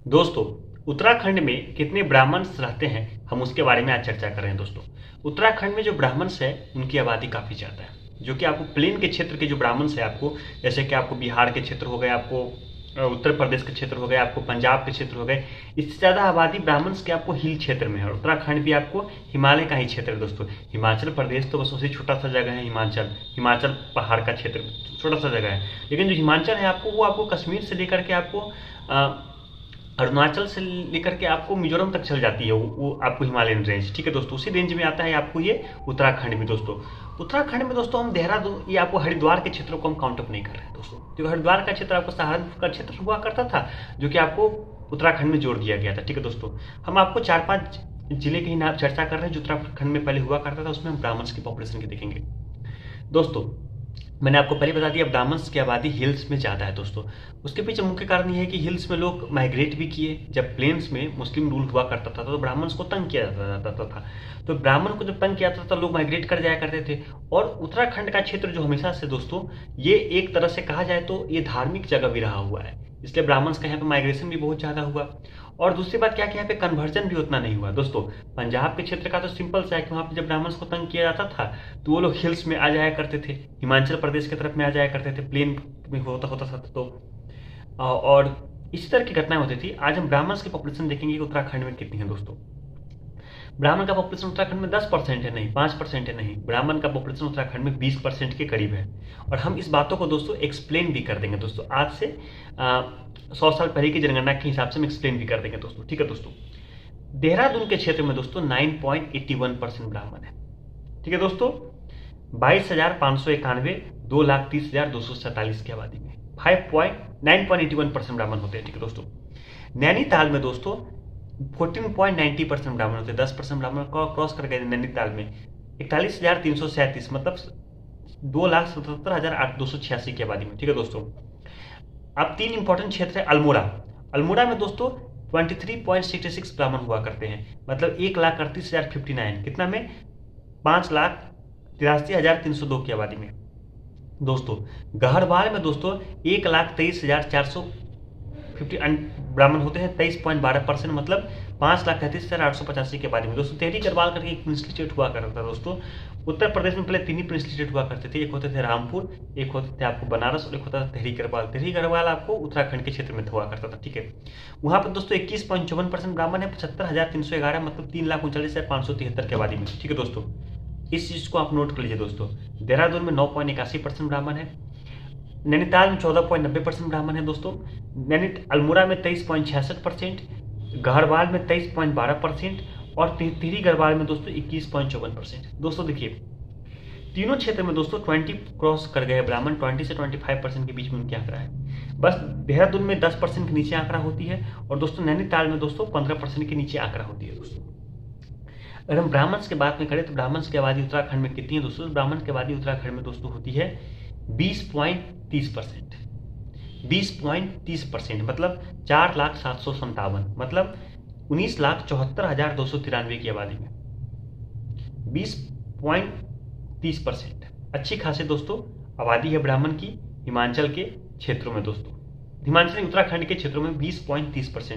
दोस्तों, उत्तराखंड में कितने ब्राह्मण्स रहते हैं, हम उसके बारे में आज चर्चा कर रहे हैं। दोस्तों, उत्तराखंड में जो ब्राह्मण्स है उनकी आबादी काफ़ी ज़्यादा है। जो कि आपको प्लेन के क्षेत्र के जो ब्राह्मण्स है, आपको जैसे कि आपको बिहार के क्षेत्र हो गए, आपको उत्तर प्रदेश के क्षेत्र हो गए, आपको पंजाब के क्षेत्र हो गए, इससे ज़्यादा आबादी ब्राह्मण्स के आपको हिल क्षेत्र में है। और उत्तराखंड भी आपको हिमालय का ही क्षेत्र है। दोस्तों, हिमाचल प्रदेश तो बस उसी छोटा सा जगह है। हिमाचल पहाड़ का क्षेत्र छोटा सा जगह है, लेकिन जो हिमाचल है आपको, वो आपको कश्मीर से लेकर के आपको अरुणाचल से लेकर के आपको मिजोरम तक चल जाती है। वो आपको हिमालयन रेंज, ठीक है दोस्तों, उसी रेंज में आता है आपको ये उत्तराखंड भी। दोस्तों, उत्तराखंड में दोस्तों हम देहरादून, ये आपको हरिद्वार के क्षेत्रों को हम काउंट अप नहीं कर रहे हैं। दोस्तों, जो हरिद्वार का क्षेत्र आपको सहारनपुर का क्षेत्र हुआ करता था, जो कि आपको उत्तराखंड में जोड़ दिया गया था। ठीक है दोस्तों, हम आपको 4-5 जिले के ही नाम चर्चा कर रहे हैं जो उत्तराखंड में पहले हुआ करता था। उसमें हम ब्राह्मण्स की पॉपुलेशन की देखेंगे। दोस्तों, मैंने आपको पहले बता दिया ब्राह्मण्स की आबादी हिल्स में ज़्यादा है। दोस्तों, उसके पीछे मुख्य कारण ये है कि हिल्स में लोग माइग्रेट भी किए। जब प्लेन्स में मुस्लिम रूल हुआ करता था तो ब्राह्मण्स को तंग किया जाता था। तो ब्राह्मण को जब तंग किया जाता था, लोग माइग्रेट कर जाया करते थे। और उत्तराखंड का क्षेत्र जो हमेशा से दोस्तों, ये एक तरह से कहा जाए तो ये धार्मिक जगह भी रहा हुआ है, इसलिए ब्राह्मण्स का यहाँ पे माइग्रेशन भी बहुत ज़्यादा हुआ। और दूसरी बात क्या कि यहाँ पे कन्वर्जन भी उतना नहीं हुआ। दोस्तों, पंजाब के क्षेत्र का तो सिंपल सा है कि वहाँ पे जब ब्राह्मण्स को तंग किया जाता था तो वो लोग हिल्स में आ जाया करते थे, हिमाचल प्रदेश की तरफ में आ जाया करते थे, प्लेन में होता होता था। तो और इसी तरह की घटनाएं होती थी। आज हम ब्राह्मण्स की पॉपुलेशन देखेंगे कि उत्तराखंड में कितनी है। दोस्तों, ब्राह्मण का पॉपुलेशन उत्तराखंड में 10% है, नहीं 5% है, नहीं, ब्राह्मण का पॉपुलेशन उत्तराखंड में 20% के करीब है। और हम इस बातों को दोस्तों एक्सप्लेन भी कर देंगे। दोस्तों, आज से 100 साल पहले की जनगणना के हिसाब से हम एक्सप्लेन भी कर देंगे। दोस्तों, ठीक है दोस्तों, देहरादून के क्षेत्र में दोस्तों 9.81% ब्राह्मण है। ठीक है दोस्तों, 22,591, 2,30,247 की आबादी में 9.81% ब्राह्मण होते हैं। ठीक है दोस्तों, नैनीताल में दोस्तों 14.90% ब्राह्मण होते हैं। 10% ब्राह्मण क्रॉस कर गए नैनीताल में। 41,337, मतलब 2,77,286 की आबादी में। ठीक है दोस्तों, अब 3 इंपॉर्टेंट क्षेत्र है। अल्मोड़ा, अल्मोड़ा में दोस्तों 23.66 ब्राह्मण हुआ करते हैं, मतलब 1,38,059, कितना में 5,83,302 की आबादी में। दोस्तों, गहरवाल में दोस्तों 1,23,450 ब्राह्मण होते हैं, 23.12%, मतलब 5,33,885 के बारे में। दोस्तों, टेहरी गढ़वाल करके एक प्रिंसली स्टेट हुआ करता था। दोस्तों, उत्तर प्रदेश में पहले 3 ही प्रिंसली स्टेट हुआ करते थे। एक होते थे रामपुर, एक होते थे आपको बनारस, और एक होता था टेहरी गढ़वाल। टेहरी गढ़वाल आपको उत्तराखंड के क्षेत्र में हुआ करता था। ठीक है, वहाँ पर दोस्तों 21.54% ब्राह्मण है, 75,311, मतलब 3,39,573 की आबादी में। ठीक है दोस्तों, इस चीज़ को आप नोट कर लीजिए। दोस्तों, देहरादून में 9.81% ब्राह्मण है, नैनीताल में 14.90% ब्राह्मण है। दोस्तों, अल्मोड़ा में 23.66%, गहरवाल में 23.12%, और टिहरी गढ़वाल में दोस्तों 21.54%। दोस्तों देखिए, तीनों क्षेत्र में दोस्तों 20 क्रॉस कर गए ब्राह्मण। 20 से 25% के बीच में उनकी आंकड़ा है। बस देहरादून में 10% के नीचे आंकड़ा होती है, और दोस्तों नैनीताल में दोस्तों 15% के नीचे आंकड़ा होती है। दोस्तों, अगर हम ब्राह्मण्स की बात में करें तो ब्राह्मण्स की आबादी उत्तराखंड में कितनी है। दोस्तों, ब्राह्मण की आबादी उत्तराखंड में दोस्तों होती है 20.30%। 20.30%, मतलब 4,757, मतलब 19,74,293 की आबादी में 20.30%, अच्छी खासी दोस्तों आबादी है ब्राह्मण की हिमाचल के क्षेत्रों में। दोस्तों, हिमाचल उत्तराखंड के क्षेत्रों में 20.30%